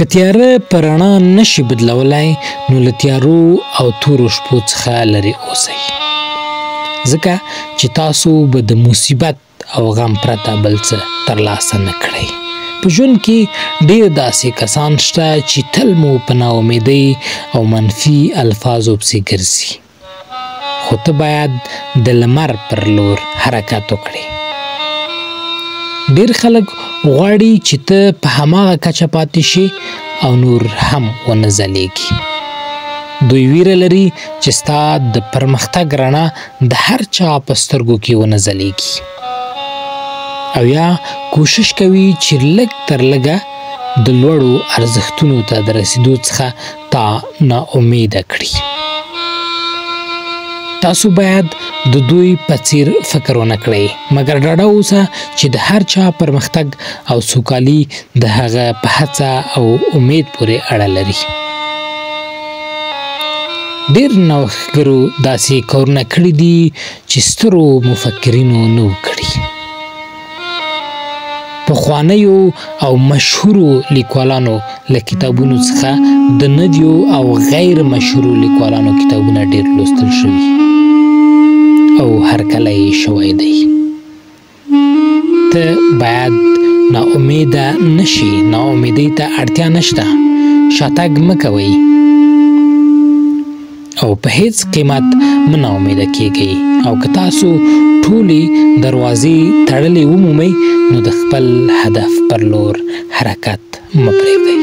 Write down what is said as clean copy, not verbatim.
که تیاره په رڼا نشي بدلولی نو له تیارو او تورو شپو څخه لرې اوسئ، ځکه چې تاسو به د مصیبت او غم پرته بل څه ترلاسه نه کړئ. په ژوند کې ډېر داسې کسان شته چې تل مو په ناامیدۍ او منفي الفاظو پسې ګرځي، خو ته باید د لمر پر لور حرکت وکړې. ډېر خلک غواړي چې ته په هماغه کچه پاتې شي او نور هم ونه ځلیږي. دوی ویره لري چې ستا د پرمختګ رڼا د هر چا په سترګو کې ونه ځلیږي، او یا کوشش کوي چې لږ تر لږه د لوړو ارزښتونو ته د رسیدو څخه تا ناامیده کړي. تاسو باید د دوی په څیر فکر ونه کړئ، مګر ډاډه اوسه چې د هر چا پرمختګ او سوکالي د هغه په هڅه او امید پورې اړه لري. ډېر نوښتګرو داسې کارونه کړي دي چې سترو مفکرینو نه و کړي. پخوانیو او مشهورو لیکوالانو له کتابونو څخه د نویو او غیر مشهورو لیکوالانو کتابونه ډېر لوستل شوي او هرکله یې شوی دی. ته باید ناامیده نشي، ناامیدۍ ته اړتیا نشته، شاتګ مه کوئ او په هیڅ قیمت مه ناامیده کیږئ. او که تاسو ټولې دروازې تړلې ومومئ نو د خپل هدف پر لور حرکت مه پرېږدئ.